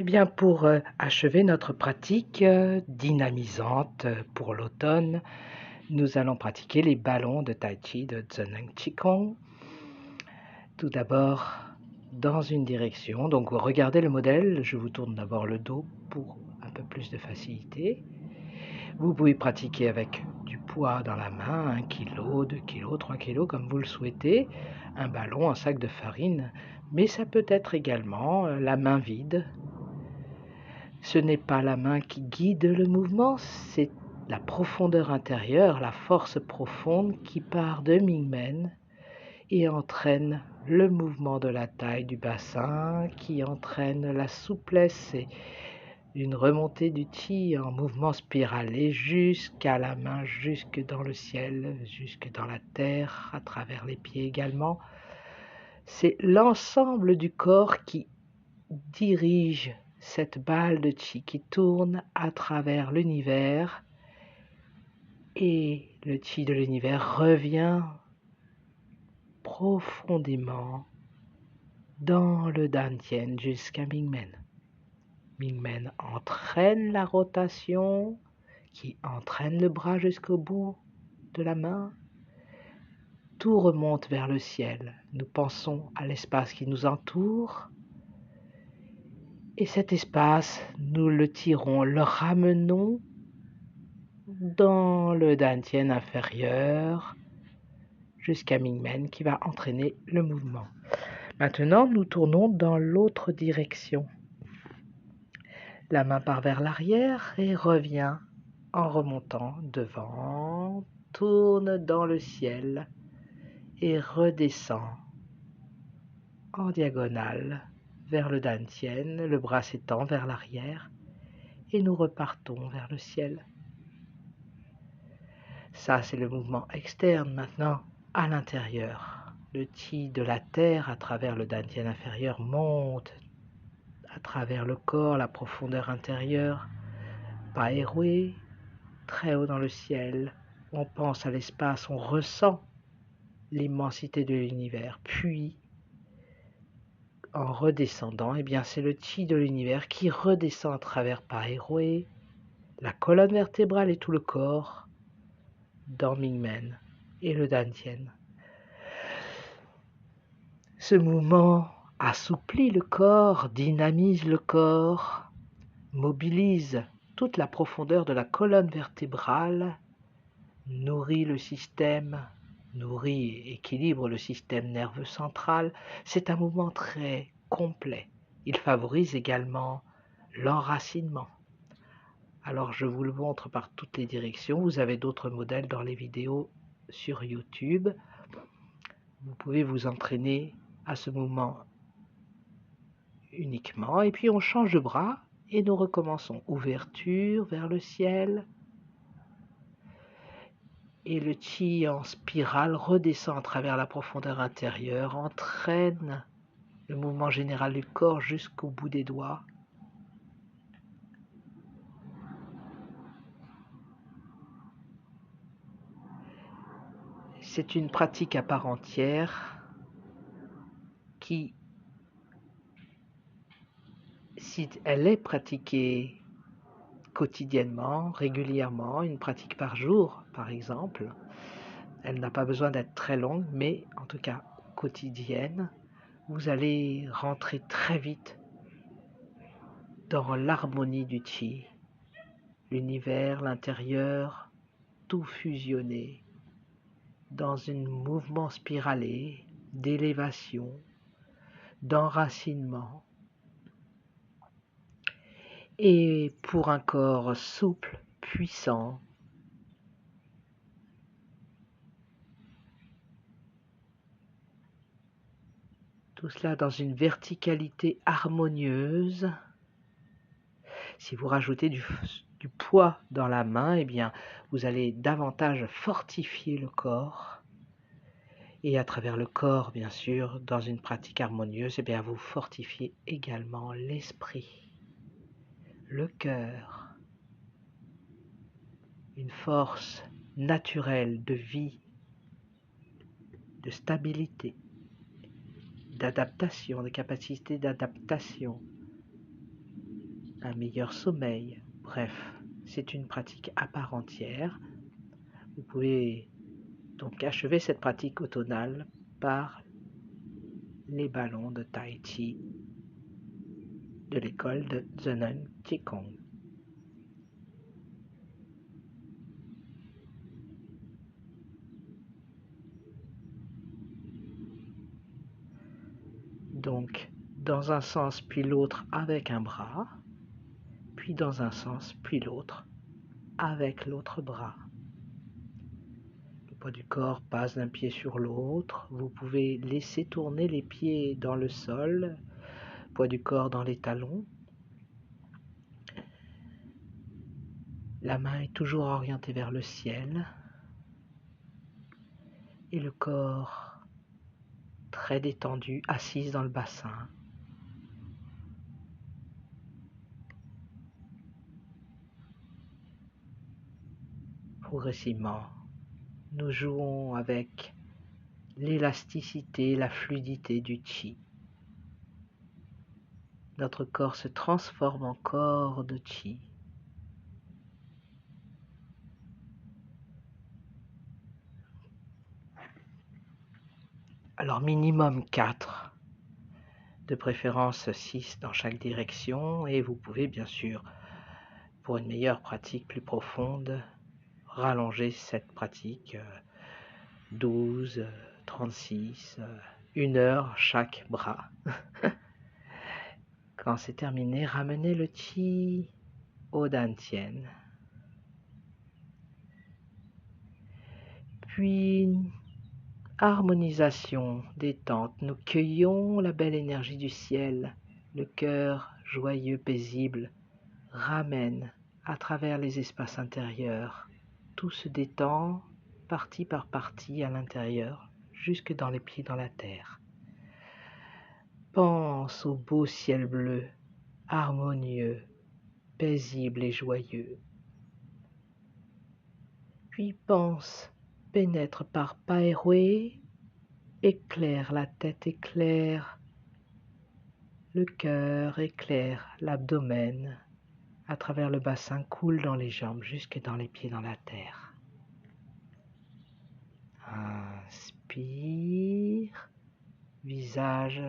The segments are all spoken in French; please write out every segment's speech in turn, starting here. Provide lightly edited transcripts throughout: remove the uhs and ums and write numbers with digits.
Eh bien, pour achever notre pratique dynamisante pour l'automne, nous allons pratiquer les ballons de Tai Chi de Zheneng Qigong. Tout d'abord, dans une direction. Donc, regardez le modèle. Je vous tourne d'abord le dos pour un peu plus de facilité. Vous pouvez pratiquer avec du poids dans la main, 1 kg, 2 kg, 3 kg, comme vous le souhaitez. Un ballon, un sac de farine. Mais ça peut être également la main vide. Ce n'est pas la main qui guide le mouvement, c'est la profondeur intérieure, la force profonde qui part de Mingmen et entraîne le mouvement de la taille du bassin, qui entraîne la souplesse et une remontée du Qi en mouvement spiralé jusqu'à la main, jusque dans le ciel, jusque dans la terre, à travers les pieds également. C'est l'ensemble du corps qui dirige cette balle de Qi qui tourne à travers l'univers et le Qi de l'univers revient profondément dans le Dantian jusqu'à Mingmen. Mingmen entraîne la rotation qui entraîne le bras jusqu'au bout de la main. Tout remonte vers le ciel. Nous pensons à l'espace qui nous entoure. Et cet espace, nous le tirons, le ramenons dans le Dantian inférieur jusqu'à Mingmen qui va entraîner le mouvement. Maintenant, nous tournons dans l'autre direction. La main part vers l'arrière et revient en remontant devant, tourne dans le ciel et redescend en diagonale vers le Dantian, le bras s'étend vers l'arrière et nous repartons vers le ciel. Ça, c'est le mouvement externe. Maintenant, à l'intérieur, le Qi de la terre à travers le Dantian inférieur monte à travers le corps, la profondeur intérieure, pas éroué, très haut dans le ciel. On pense à l'espace, on ressent l'immensité de l'univers. Puis, en redescendant, eh bien, c'est le Qi de l'univers qui redescend à travers pas éroué, la colonne vertébrale et tout le corps, dans Mingmen et le Dantian. Ce mouvement assouplit le corps, dynamise le corps, mobilise toute la profondeur de la colonne vertébrale, nourrit le système, nourrit et équilibre le système nerveux central. C'est un mouvement très complet. Il favorise également l'enracinement. Alors je vous le montre par toutes les directions. Vous avez d'autres modèles dans les vidéos sur YouTube. Vous pouvez vous entraîner à ce mouvement uniquement. Et puis on change de bras et nous recommençons. Ouverture vers le ciel. Et le Qi en spirale redescend à travers la profondeur intérieure, entraîne le mouvement général du corps jusqu'au bout des doigts. C'est une pratique à part entière qui, si elle est pratiquée quotidiennement, régulièrement, une pratique par jour par exemple, elle n'a pas besoin d'être très longue, mais en tout cas quotidienne, vous allez rentrer très vite dans l'harmonie du Qi, l'univers, l'intérieur, tout fusionné dans un mouvement spiralé d'élévation, d'enracinement. Et pour un corps souple, puissant, tout cela dans une verticalité harmonieuse. Si vous rajoutez du poids dans la main, eh bien, vous allez davantage fortifier le corps. Et à travers le corps, bien sûr, dans une pratique harmonieuse, eh bien, vous fortifiez également l'esprit, le cœur, une force naturelle de vie, de stabilité, d'adaptation, de capacité d'adaptation. un meilleur sommeil. Bref, c'est une pratique à part entière. Vous pouvez donc achever cette pratique automnale par les ballons de Tai Chi de l'école de Zhenan Qigong. Donc, dans un sens puis l'autre avec un bras, puis dans un sens puis l'autre avec l'autre bras. Le poids du corps passe d'un pied sur l'autre. Vous pouvez laisser tourner les pieds dans le sol, poids du corps dans les talons. La main est toujours orientée vers le ciel et le corps très détendu, assise dans le bassin. Progressivement, nous jouons avec l'élasticité, la fluidité du chi. Notre corps se transforme en corps de chi. Alors minimum 4, de préférence 6 dans chaque direction, et vous pouvez bien sûr, pour une meilleure pratique plus profonde, rallonger cette pratique 12, 36, 1 heure chaque bras. Quand c'est terminé, ramenez le chi au dantian. Puis, harmonisation, détente, nous cueillons la belle énergie du ciel. Le cœur joyeux, paisible, ramène à travers les espaces intérieurs. Tout se détend, partie par partie à l'intérieur, jusque dans les pieds dans la terre. Pense au beau ciel bleu, harmonieux, paisible et joyeux. Puis pense, pénètre par Paeroué, éclaire la tête, éclaire le cœur, éclaire l'abdomen, à travers le bassin, coule dans les jambes, jusque dans les pieds dans la terre. Inspire, visage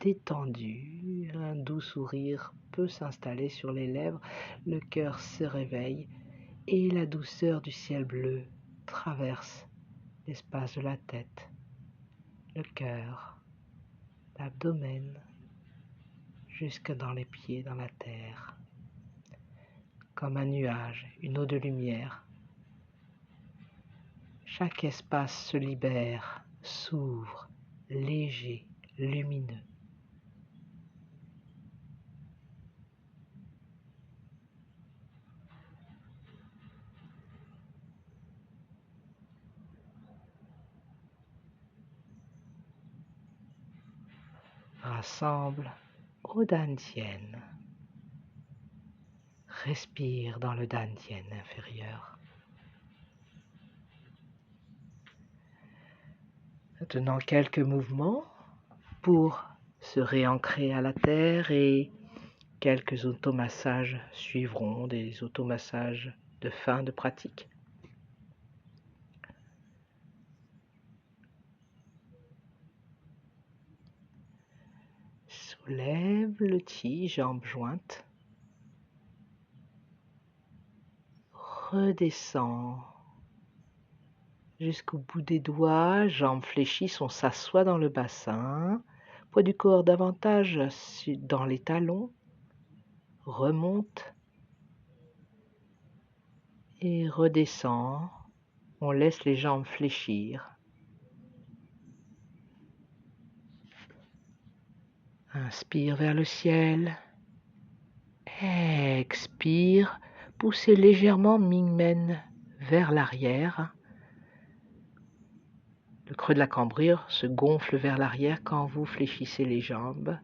détendu, un doux sourire peut s'installer sur les lèvres, le cœur se réveille et la douceur du ciel bleu traverse l'espace de la tête, le cœur, l'abdomen, jusque dans les pieds dans la terre. Comme un nuage, une eau de lumière. Chaque espace se libère, s'ouvre, léger, lumineux. Rassemble au dantian. Respire dans le dantian inférieur. Maintenant quelques mouvements pour se réancrer à la terre et quelques automassages suivront, des automassages de fin de pratique. Soulève le chi, jambes jointes. Redescend jusqu'au bout des doigts, jambes fléchies, on s'assoit dans le bassin. Poids du corps davantage dans les talons. Remonte et redescend. On laisse les jambes fléchir. Inspire vers le ciel. Expire. Poussez légèrement Mingmen vers l'arrière. Le creux de la cambrure se gonfle vers l'arrière quand vous fléchissez les jambes.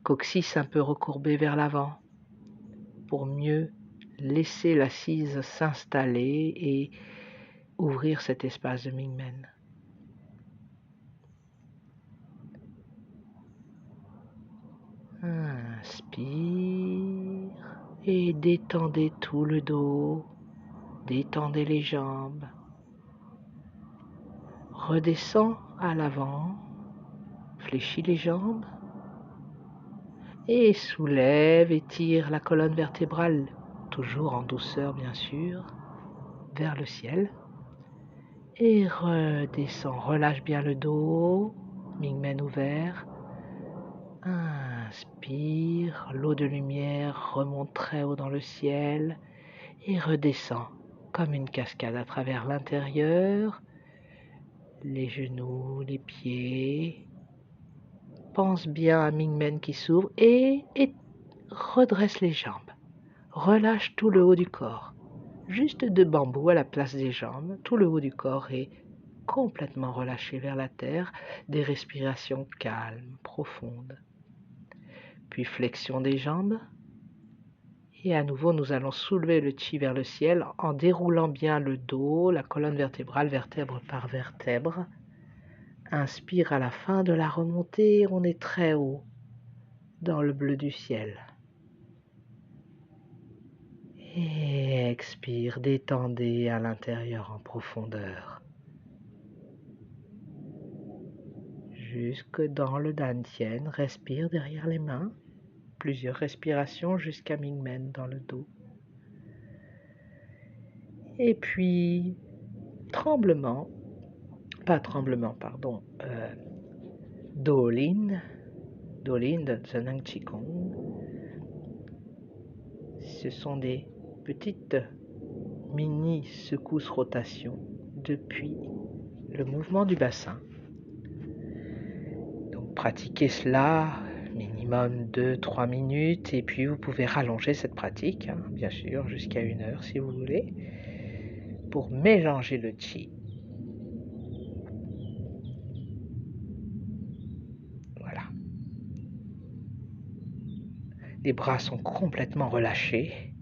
Coccyx un peu recourbé vers l'avant pour mieux laisser l'assise s'installer et ouvrir cet espace de Mingmen. Inspire. Et détendez tout le dos, détendez les jambes. Redescends à l'avant, fléchis les jambes et soulève, étire la colonne vertébrale, toujours en douceur bien sûr, vers le ciel. Et redescends, relâche bien le dos, Mingmen ouvert. Inspire, l'eau de lumière remonte très haut dans le ciel et redescend comme une cascade à travers l'intérieur, les genoux, les pieds. Pense bien à Mingmen qui s'ouvre et redresse les jambes. Relâche tout le haut du corps. Juste deux bambous à la place des jambes. Tout le haut du corps est complètement relâché vers la terre. Des respirations calmes, profondes. Puis flexion des jambes. Et à nouveau, nous allons soulever le chi vers le ciel en déroulant bien le dos, la colonne vertébrale, vertèbre par vertèbre. Inspire à la fin de la remontée, on est très haut dans le bleu du ciel. Et expire, détendez à l'intérieur en profondeur. Jusque dans le dantian, respire derrière les mains. Plusieurs respirations jusqu'à Mingmen dans le dos. Et puis, Dolin de Zheneng Qigong. Ce sont des petites mini secousses rotations depuis le mouvement du bassin. Donc pratiquez cela minimum 2-3 minutes et puis vous pouvez rallonger cette pratique, bien sûr, jusqu'à 1 heure si vous voulez, pour mélanger le chi. Voilà. Les bras sont complètement relâchés.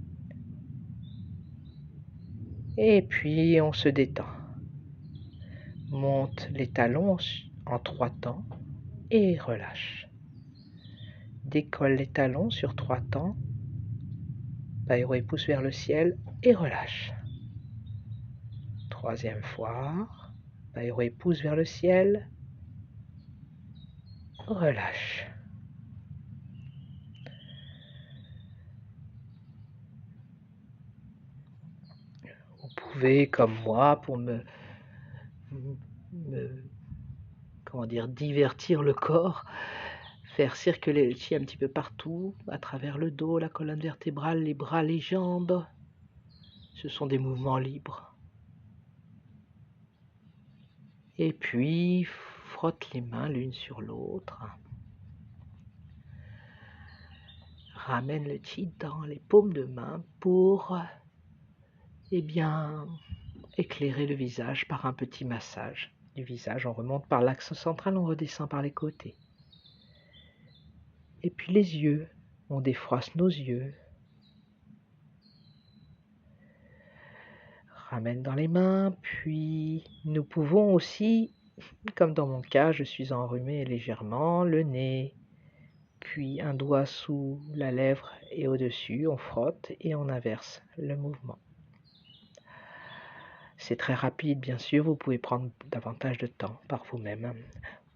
Et puis on se détend. Monte les talons en 3 temps et relâche. Décolle les talons sur 3 temps. Païro et pousse vers le ciel et relâche. 3e fois. Païro et pousse vers le ciel. Relâche. Vous pouvez, comme moi, pour divertir le corps, faire circuler le chi un petit peu partout, à travers le dos, la colonne vertébrale, les bras, les jambes. Ce sont des mouvements libres. Et puis, frotte les mains l'une sur l'autre. Ramène le chi dans les paumes de main pour, éclairer le visage par un petit massage du visage. On remonte par l'axe central, on redescend par les côtés. Et puis les yeux, on défroisse nos yeux. Ramène dans les mains, puis nous pouvons aussi, comme dans mon cas, je suis enrhumé légèrement, le nez, puis un doigt sous la lèvre et au-dessus, on frotte et on inverse le mouvement. C'est très rapide, bien sûr, vous pouvez prendre davantage de temps par vous-même.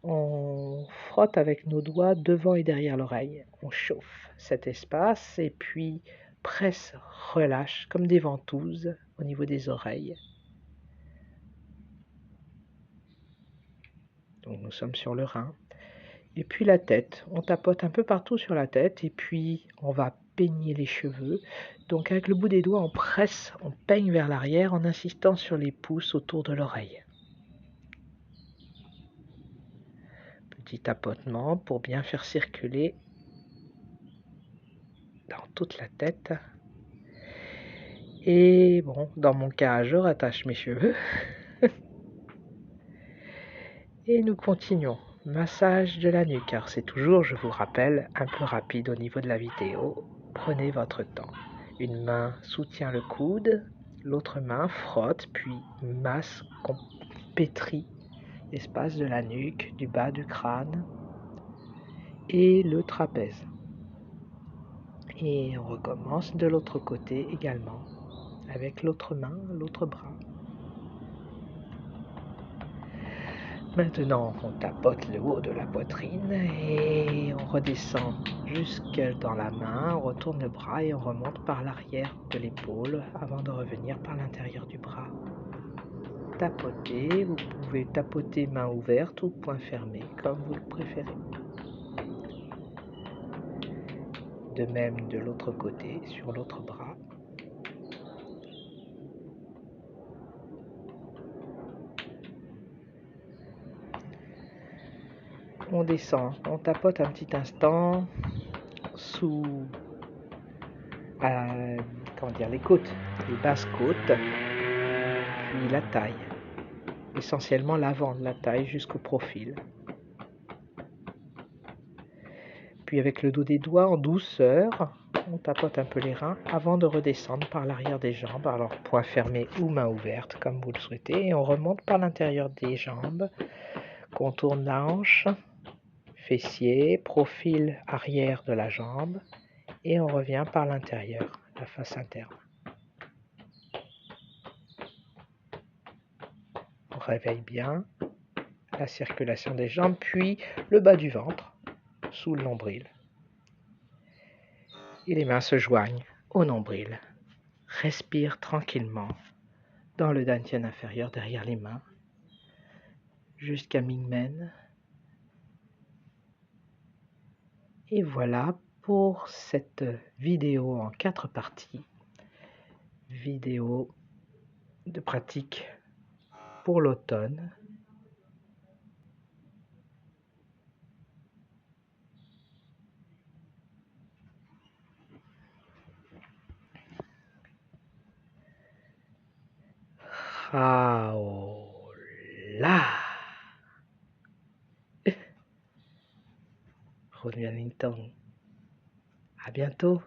On frotte avec nos doigts devant et derrière l'oreille. On chauffe cet espace et puis presse, relâche comme des ventouses au niveau des oreilles. Donc nous sommes sur le rein. Et puis la tête, on tapote un peu partout sur la tête et puis on va peigner les cheveux. Donc avec le bout des doigts, on presse, on peigne vers l'arrière en insistant sur les pouces autour de l'oreille. Petit tapotement pour bien faire circuler dans toute la tête. Et bon, dans mon cas, je rattache mes cheveux. Et nous continuons. Massage de la nuque, car c'est toujours, je vous rappelle, un peu rapide au niveau de la vidéo. Prenez votre temps. Une main soutient le coude, l'autre main frotte, puis masse, pétrit l'espace de la nuque, du bas du crâne et le trapèze. Et on recommence de l'autre côté également, avec l'autre main, l'autre bras. Maintenant, on tapote le haut de la poitrine et on redescend jusque dans la main, on retourne le bras et on remonte par l'arrière de l'épaule avant de revenir par l'intérieur du bras. Tapotez, vous pouvez tapoter main ouverte ou poing fermé, comme vous le préférez. De même de l'autre côté, sur l'autre bras. On descend, on tapote un petit instant sous les côtes, les basses côtes, puis la taille, essentiellement l'avant de la taille jusqu'au profil. Puis avec le dos des doigts en douceur, on tapote un peu les reins avant de redescendre par l'arrière des jambes, alors poing fermé ou main ouverte comme vous le souhaitez, et on remonte par l'intérieur des jambes, contourne la hanche, fessier, profil arrière de la jambe, et on revient par l'intérieur, la face interne. On réveille bien la circulation des jambes, puis le bas du ventre, sous le nombril. Et les mains se joignent au nombril. Respire tranquillement dans le dantian inférieur derrière les mains, jusqu'à Mingmen. Et voilà pour cette vidéo en 4 parties. Vidéo de pratique pour l'automne. Haola. Rod Wellington. À bientôt.